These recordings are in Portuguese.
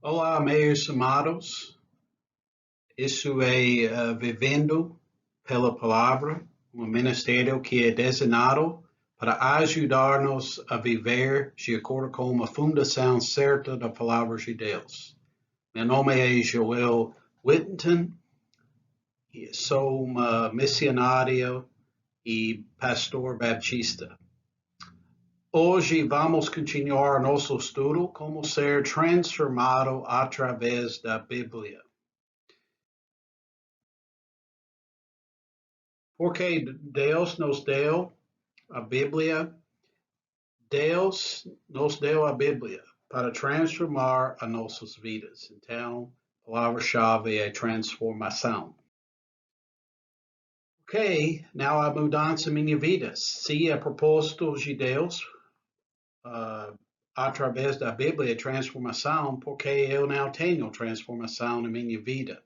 Olá, meus amados. Isso é Vivendo pela Palavra, um ministério que é designado para ajudar-nos a viver de acordo com uma fundação certa da Palavra de Deus. Meu nome é Joel Whittington, sou uma missionária e pastor baptista. Hoje vamos continuar nosso estudo como ser transformado através da Bíblia. Porque Deus nos deu a Bíblia, Deus nos deu a Bíblia para transformar as nossas vidas. Então, a palavra-chave é transformação. Ok, now a mudança na minha vida. Se é propósito de Deus, através da Bíblia, transformação, porque eu não tenho transformação na minha vida.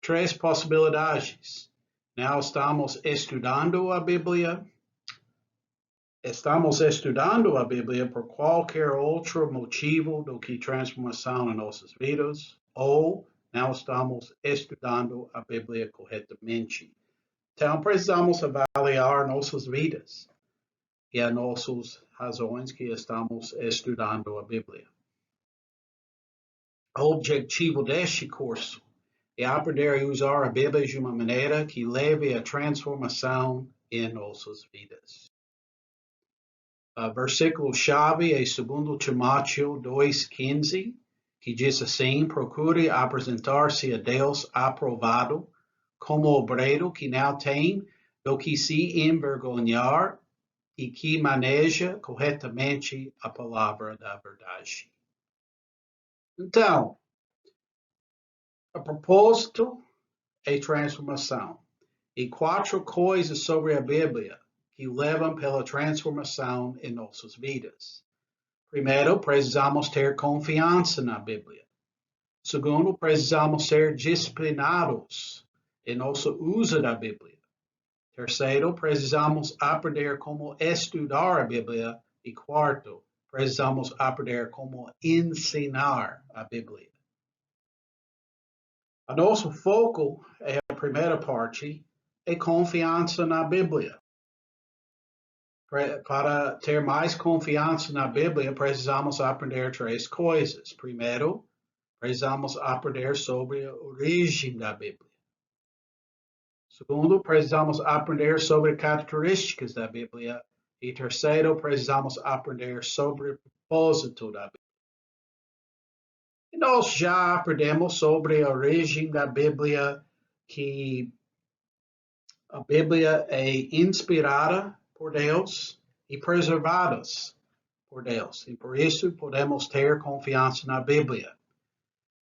Três possibilidades. Não estamos estudando a Bíblia. Estamos estudando a Bíblia por qualquer outro motivo do que transformação em nossas vidas, ou não estamos estudando a Bíblia corretamente. Então, precisamos avaliar nossas vidas e as nossas razões que estamos estudando a Bíblia. O objetivo deste curso é aprender a usar a Bíblia de uma maneira que leve a transformação em nossas vidas. Versículo-chave é 2 Timóteo 2,15, que diz assim: procure apresentar-se a Deus aprovado, como obreiro que não tem do que se envergonhar e que maneja corretamente a palavra da verdade. Então, a propósito é transformação. E 4 coisas sobre a Bíblia que levam pela transformação em nossas vidas. Primeiro, precisamos ter confiança na Bíblia. Segundo, precisamos ser disciplinados em nosso uso da Bíblia. Terceiro, precisamos aprender como estudar a Bíblia. E quarto, precisamos aprender como ensinar a Bíblia. O nosso foco é a primeira parte, é confiança na Bíblia. Para ter mais confiança na Bíblia, precisamos aprender 3 coisas. Primeiro, precisamos aprender sobre a origem da Bíblia. Segundo, precisamos aprender sobre características da Bíblia. E terceiro, precisamos aprender sobre o propósito da Bíblia. E nós já aprendemos sobre a origem da Bíblia, que a Bíblia é inspirada por Deus e preservadas por Deus. E por isso podemos ter confiança na Bíblia.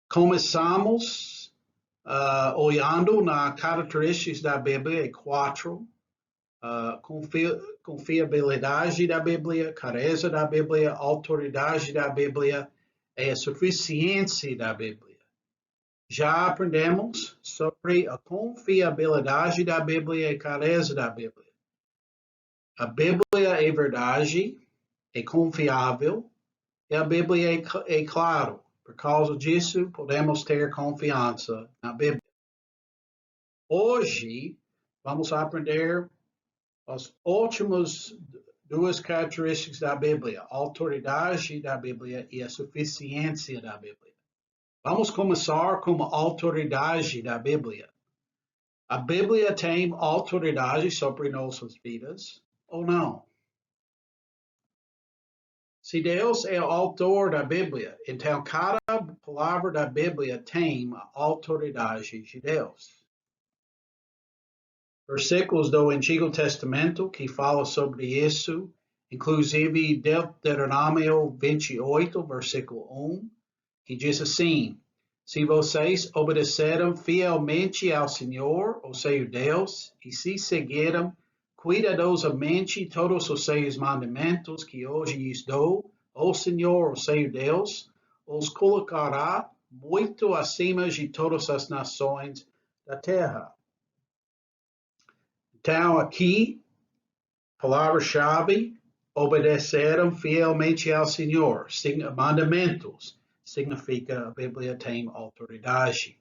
Começamos olhando nas características da Bíblia, 4. Confiabilidade da Bíblia, clareza da Bíblia, autoridade da Bíblia e a suficiência da Bíblia. Já aprendemos sobre a confiabilidade da Bíblia e a clareza da Bíblia. A Bíblia é verdade, é confiável, e a Bíblia é claro. Por causa disso, podemos ter confiança na Bíblia. Hoje, vamos aprender as últimas 2 características da Bíblia, a autoridade da Bíblia e a suficiência da Bíblia. Vamos começar com a autoridade da Bíblia. A Bíblia tem autoridade sobre nossas vidas ou não? Se Deus é o autor da Bíblia, então cada palavra da Bíblia tem a autoridade de Deus. Versículos do Antigo Testamento que falam sobre isso, inclusive Deuteronômio 28, versículo 1, que diz assim: se vocês obedeceram fielmente ao Senhor, o seu Deus, e se seguiram cuidadosamente todos os seus mandamentos que hoje lhes dou, o Senhor, o seu Deus, os colocará muito acima de todas as nações da terra. Então, aqui, palavra-chave, obedeceram fielmente ao Senhor, mandamentos. significa a Bíblia tem autoridade.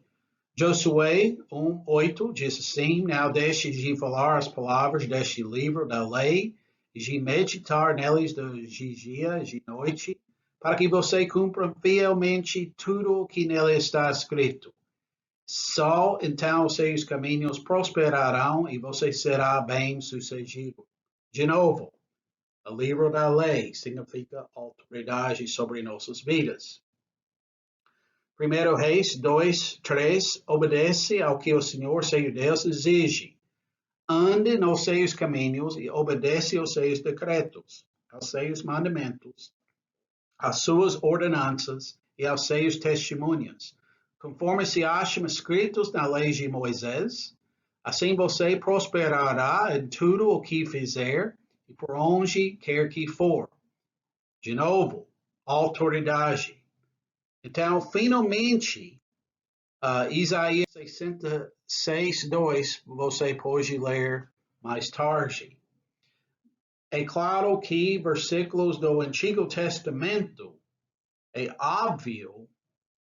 Josué 1:8 diz assim: Não deixe de falar as palavras deste livro da lei, e de meditar neles de dia e de noite, para que você cumpra fielmente tudo o que nele está escrito. Só então os seus caminhos prosperarão e você será bem-sucedido. De novo, o livro da lei significa autoridade sobre nossas vidas. 1 Reis 2:3 obedece ao que o Senhor, seu Deus, exige. Ande nos seus caminhos e obedece aos seus decretos, aos seus mandamentos, às suas ordenanças e aos seus testemunhos, conforme se acham escritos na lei de Moisés. Assim você prosperará em tudo o que fizer e por onde quer que for. De novo, autoridade. Então, finalmente, Isaías 66:2 você pode ler mais tarde. É claro que versículos do Antigo Testamento é óbvio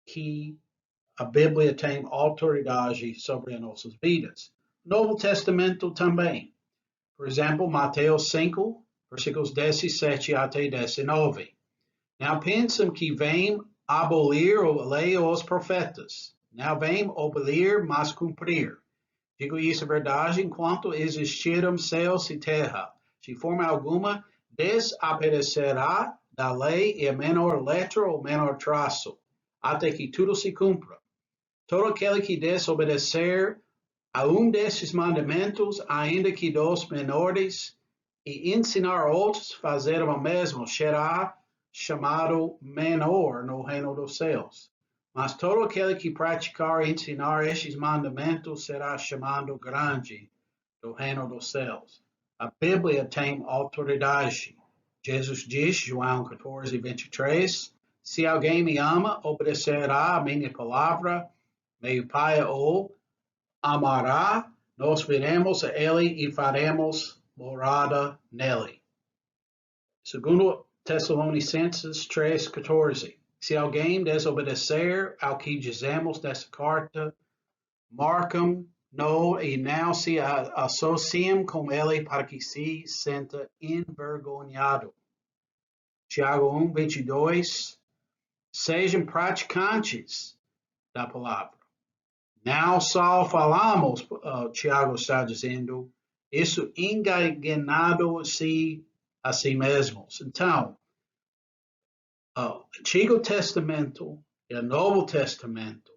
que a Bíblia tem autoridade sobre as nossas vidas. Novo Testamento também. Por exemplo, Mateus 5, versículos 17 até 19. Não pensam que vem abolir a lei ou os profetas. Não vem abolir, mas cumprir. Digo isso verdade enquanto existiram céus e terra. De forma alguma, desaparecerá da lei e a menor letra ou menor traço, até que tudo se cumpra. Todo aquele que desobedecer a desses mandamentos, ainda que dos menores, e ensinar outros a fazer o mesmo, será chamado menor no reino dos céus. Mas todo aquele que praticar e ensinar estes mandamentos será chamado grande no reino dos céus. A Bíblia tem autoridade. Jesus diz, João 14:23, se alguém me ama, obedecerá a minha palavra, meu Pai o amará, nós viremos a ele e faremos morada nele. Segundo Tessalonicenses 3:14. Se alguém desobedecer ao que dizemos nessa carta, marcam-no e não se associem com ele para que se sinta envergonhado. Tiago 1:22. Sejam praticantes da palavra. Não só falamos, Tiago está dizendo, isso enganando-se a si mesmos. Então, o Antigo Testamento e o Novo Testamento,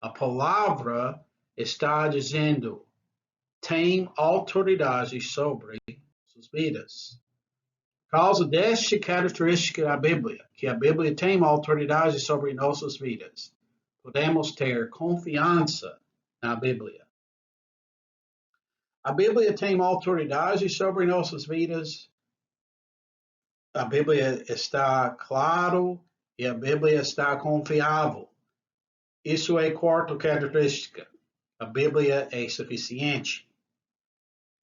a palavra está dizendo, tem autoridade sobre suas vidas. Por causa desta característica da Bíblia, que a Bíblia tem autoridade sobre nossas vidas, podemos ter confiança na Bíblia. A Bíblia tem autoridade sobre nossas vidas. A Bíblia está claro e a Bíblia está confiável. Isso é a quarta característica. A Bíblia é suficiente.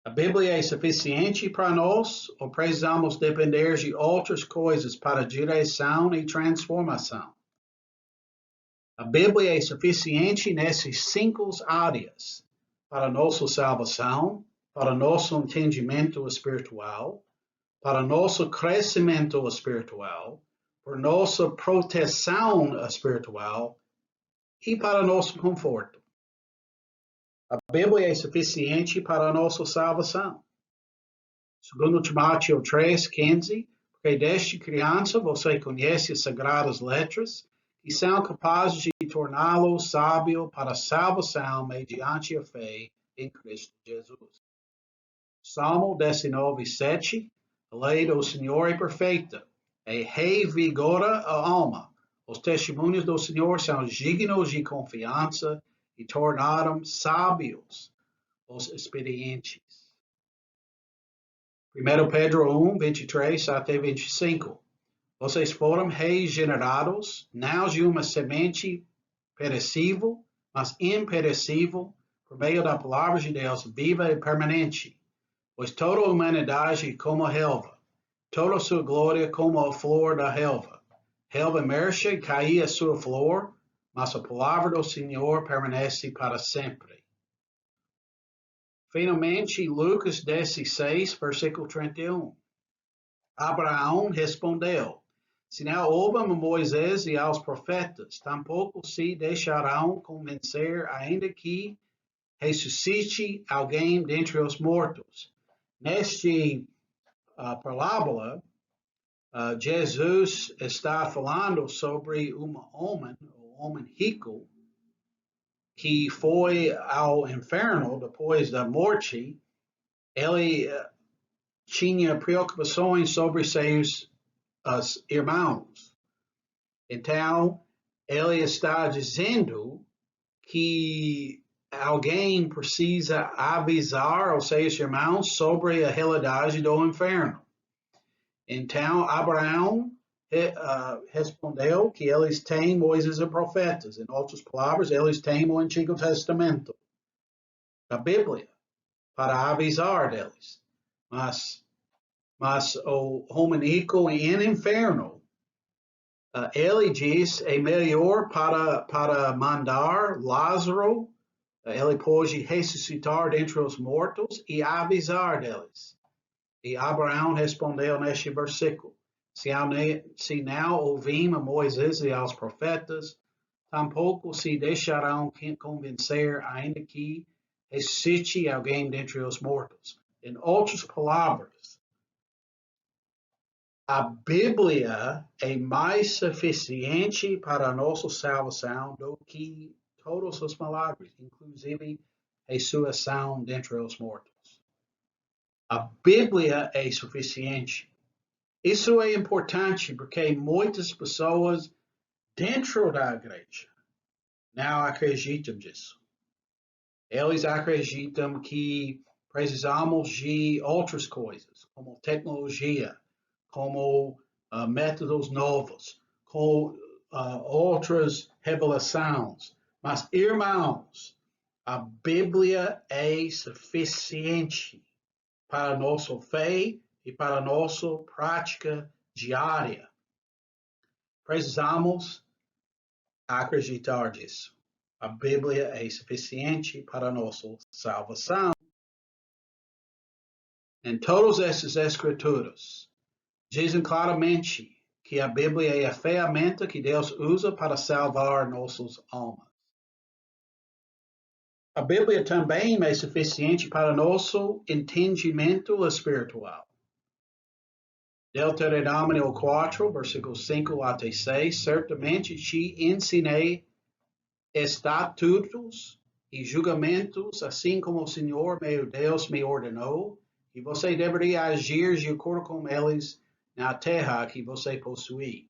A Bíblia é suficiente para nós ou precisamos depender de outras coisas para direção e transformação? A Bíblia é suficiente nessas 5 áreas para nossa salvação, para nosso entendimento espiritual, para nosso crescimento espiritual, para nossa proteção espiritual e para nosso conforto. A Bíblia é suficiente para a nossa salvação. Segundo Timóteo 3:15, porque desde criança você conhece as sagradas letras que são capazes de torná-lo sábio para a salvação mediante a fé em Cristo Jesus. Salmo 19:7, a lei do Senhor é perfeita, e revigora a alma. Os testemunhos do Senhor são dignos de confiança e tornaram sábios os experientes. 1 Pedro 1:23 até 25. Vocês foram regenerados, não de uma semente perecível, mas imperecível, por meio da palavra de Deus viva e permanente. Pois toda a humanidade é como a relva, toda a sua glória como a flor da relva. relva mexe e caía a sua flor, mas a palavra do Senhor permanece para sempre. Finalmente, Lucas 16, versículo 31. Abraão respondeu: se não ouvem a Moisés e aos profetas, tampouco se deixarão convencer, ainda que ressuscite alguém dentre os mortos. Neste parábola, Jesus está falando sobre um homem rico, que foi ao inferno depois da morte. Ele tinha preocupações sobre seus irmãos. Então, ele está dizendo que alguém precisa avisar os seus irmãos sobre a realidade do inferno. Então, Abraão respondeu que eles têm Moisés e profetas. Em outras palavras, eles têm o Antigo Testamento, a Bíblia, para avisar deles. Mas o homem rico em inferno, ele diz, é melhor para mandar Lázaro, ele pode ressuscitar dentre os mortos e avisar deles. E Abraão respondeu neste versículo: se não ouvim a Moisés e aos profetas, tampouco se deixarão convencer, ainda que ressuscite alguém dentre os mortos. Em outras palavras, a Bíblia é mais suficiente para a nossa salvação do que todos os milagres, inclusive a ressurreição dentre os mortos. A Bíblia é suficiente. Isso é importante porque muitas pessoas dentro da igreja não acreditam nisso. Eles acreditam que precisamos de outras coisas, como tecnologia, como métodos novos, com outras revelações. Mas, irmãos, a Bíblia é suficiente para a nossa fé e para a nossa prática diária. Precisamos acreditar nisso. A Bíblia é suficiente para a nossa salvação. Em todas essas escrituras, dizem claramente que a Bíblia é a ferramenta que Deus usa para salvar nossas almas. A Bíblia também é suficiente para nosso entendimento espiritual. Deuteronômio 4, versículos 5 até 6, certamente te ensinei estatutos e julgamentos, assim como o Senhor meu Deus me ordenou, e você deveria agir de acordo com eles na terra que você possui.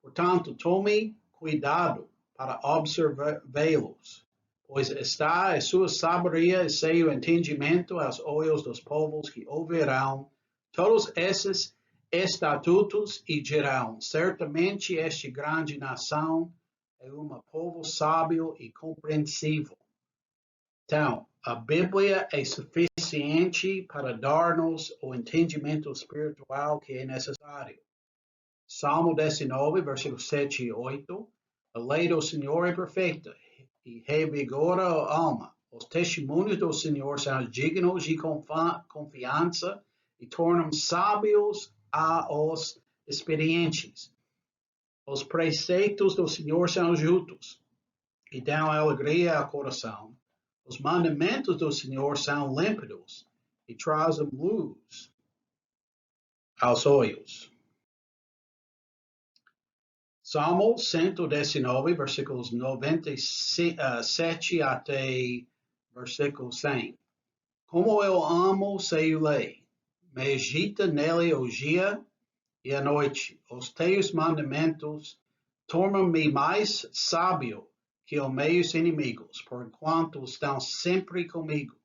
Portanto, tome cuidado para observá-los, pois está a sua sabedoria e seu entendimento aos olhos dos povos que ouvirão todos esses estatutos e dirão: certamente esta grande nação é um povo sábio e compreensivo. Então, a Bíblia é suficiente para dar-nos o entendimento espiritual que é necessário. Salmo 19, versículos 7 e 8. A lei do Senhor é perfeita e revigora a alma. Os testemunhos do Senhor são dignos de confiança e tornam sábios aos experientes. Os preceitos do Senhor são justos e dão alegria ao coração. Os mandamentos do Senhor são límpidos e trazem luz aos olhos. Salmo 119, versículos 97 até versículo 100. Como eu amo seu lei, medita nele o dia e a noite. Os teus mandamentos tornam-me mais sábio que os meus inimigos, porquanto estão sempre comigo.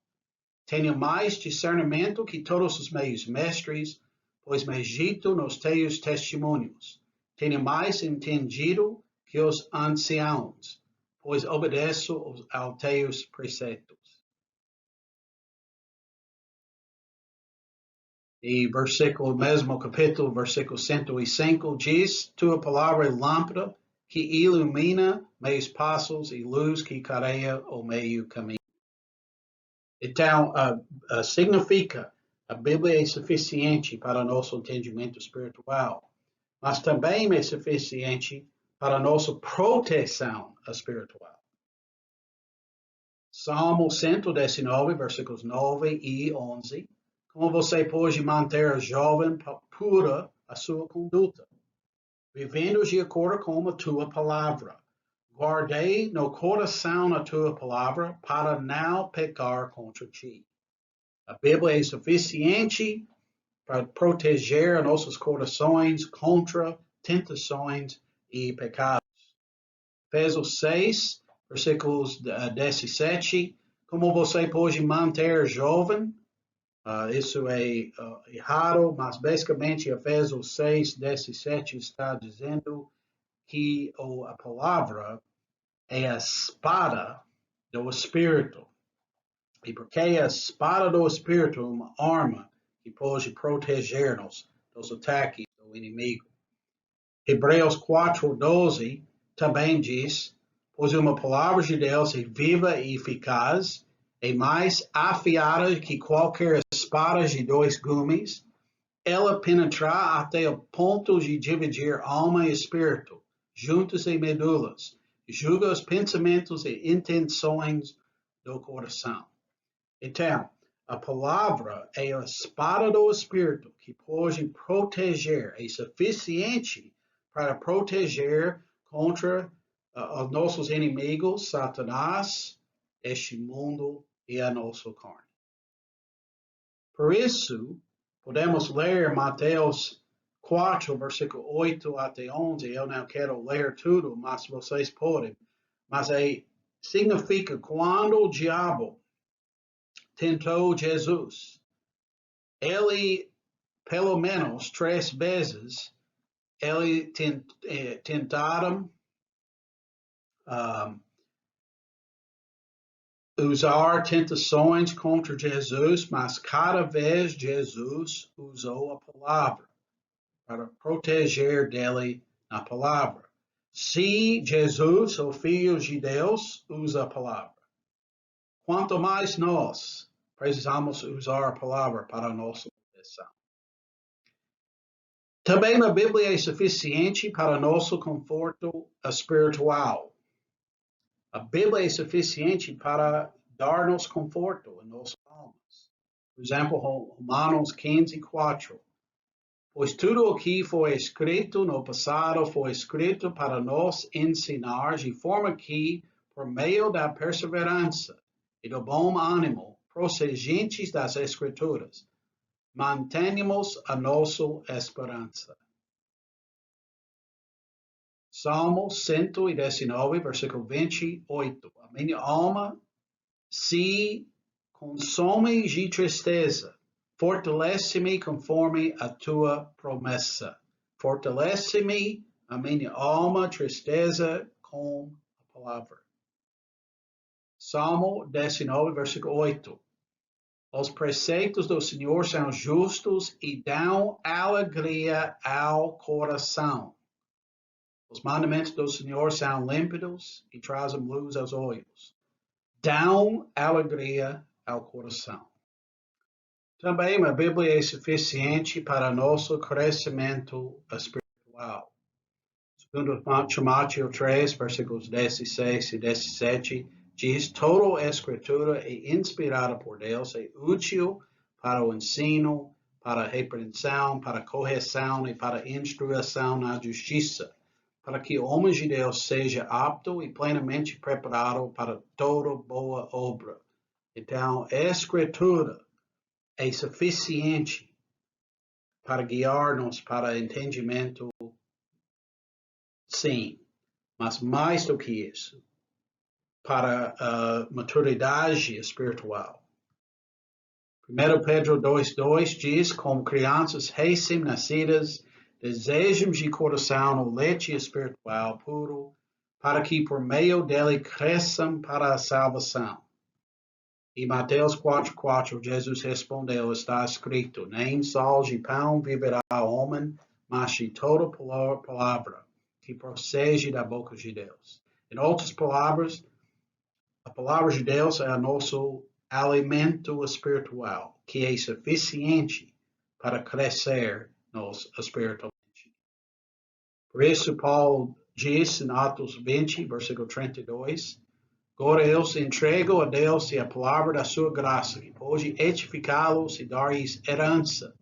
Tenho mais discernimento que todos os meus mestres, pois medito nos teus testemunhos. Tenho mais entendido que os anciãos, pois obedeço aos teus preceitos. E versículo, mesmo capítulo, versículo 105, diz: Tua palavra é lâmpada que ilumina meus passos e luz que clareia o meu caminho. Então, significa a Bíblia é suficiente para nosso entendimento espiritual, mas também é suficiente para nossa proteção espiritual. Salmo 119, versículos 9 e 11. Como você pode manter jovem pura a sua conduta, vivendo de acordo com a tua palavra. Guardei no coração a tua palavra para não pecar contra ti. A Bíblia é suficiente para proteger nossos corações contra tentações e pecados. Efésios 6, versículos 17. Como você pode manter jovem? Isso é errado, mas basicamente Efésios 6, 17 está dizendo que a palavra é a espada do Espírito. E porque a espada do Espírito é uma arma que pode proteger-nos dos ataques do inimigo. Hebreus 4:12 também diz: pois uma palavra de Deus é viva e eficaz, é mais afiada que qualquer espada de dois gumes, ela penetrará até o ponto de dividir alma e espírito, juntas e medulas, e julga os pensamentos e intenções do coração. Então, a palavra é a espada do Espírito que pode proteger, é suficiente para proteger contra os nossos inimigos, Satanás, este mundo e a nossa carne. Por isso, podemos ler Mateus 4, versículo 8 até 11. Eu não quero ler tudo, mas vocês podem. Mas significa quando o diabo tentou Jesus, ele, pelo menos 3 vezes, ele tentaram usar tentações contra Jesus, mas cada vez Jesus usou a palavra para proteger dele na palavra. Se Jesus, o Filho de Deus, usa a palavra, quanto mais nós precisamos usar a palavra para a nossa proteção. Também a Bíblia é suficiente para nosso conforto espiritual. A Bíblia é suficiente para dar-nos conforto em nossas almas. Por exemplo, Romanos 15:4. Pois tudo o que foi escrito no passado foi escrito para nos ensinar, de forma que, por meio da perseverança e do bom ânimo procedentes das Escrituras, mantenhamos a nossa esperança. Salmo 119, versículo 28. A minha alma se consome de tristeza. Fortalece-me conforme a tua promessa. Fortalece-me a minha alma, tristeza com a palavra. Salmo 19, versículo 8. Os preceitos do Senhor são justos e dão alegria ao coração. Os mandamentos do Senhor são límpidos e trazem luz aos olhos. Dão alegria ao coração. Também a Bíblia é suficiente para nosso crescimento espiritual. Segundo Timóteo 3, versículos 16 e 17, diz: toda a Escritura é inspirada por Deus, é útil para o ensino, para a repreensão, para a correção e para a instrução na justiça, para que o homem de Deus seja apto e plenamente preparado para toda boa obra. Então, a Escritura é suficiente para guiar-nos para entendimento, sim, mas mais do que isso, para a maturidade espiritual. 1 Pedro 2:2 diz: como crianças recém-nascidas, desejamos de coração o leite espiritual puro, para que por meio dele cresçam para a salvação. E Mateus 4:4, Jesus respondeu, está escrito, nem só de pão viverá o homem, mas de toda palavra que procede da boca de Deus. Em outras palavras, a palavra de Deus é o nosso alimento espiritual, que é suficiente para crescer-nos espiritualmente. Por isso, Paulo diz em Atos 20, versículo 32, agora eu se entrego a Deus e a palavra da sua graça, que pode edificá-los e dar-lhes herança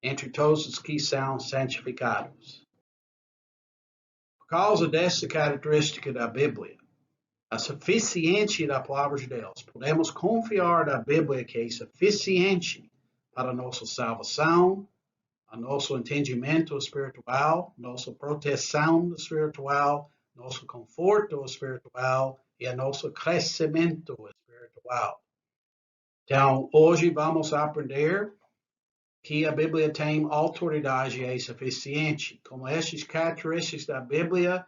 entre todos os que são santificados. Por causa dessa característica da Bíblia, a suficiência da palavra de Deus, podemos confiar na Bíblia que é suficiente para a nossa salvação, o nosso entendimento espiritual, nossa proteção espiritual, nosso conforto espiritual e o nosso crescimento espiritual. Então, hoje vamos aprender que a Bíblia tem autoridade e é suficiente. Com estas características da Bíblia,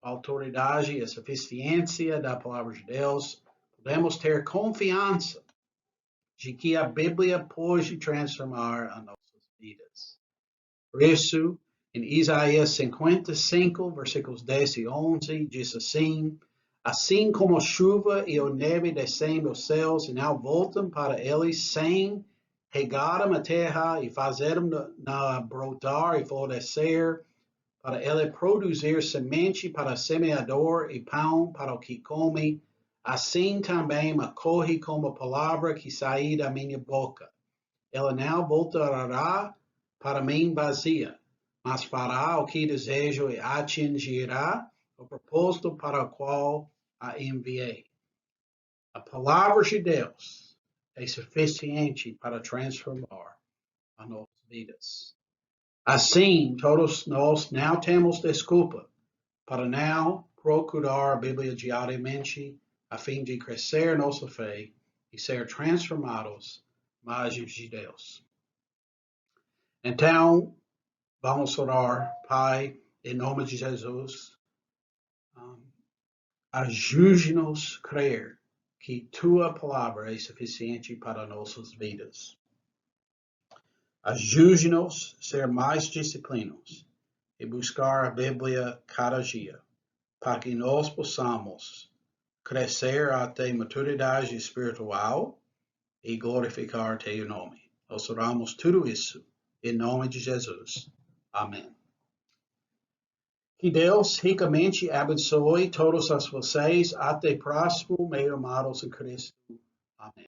autoridade e a suficiência da palavra de Deus, podemos ter confiança de que a Bíblia pode transformar as nossas vidas. Por isso, em Isaías 55, versículos 10 e 11, diz assim como a chuva e a neve descem dos céus e não voltam para eles sem regarem a terra e fazerem-na brotar e florescer, para ele produzir semente para o semeador e pão para o que come, assim também me corre como a palavra que sair da minha boca. Ela não voltará para mim vazia, mas fará o que desejo e atingirá o propósito para o qual a enviei. A palavra de Deus é suficiente para transformar as nossas vidas. Assim, todos nós não temos desculpa para não procurar a Bíblia diariamente a fim de crescer nossa fé e ser transformados mais de Deus. Então, vamos orar, Pai, em nome de Jesus. Ajude-nos a crer que Tua palavra é suficiente para nossas vidas. Ajude-nos a ser mais disciplinados e buscar a Bíblia cada dia, para que nós possamos crescer até maturidade espiritual e glorificar Teu nome. Nós oramos tudo isso em nome de Jesus. Amém. Que Deus ricamente abençoe todos vocês. Até próximo, meus amados em Cristo. Amém.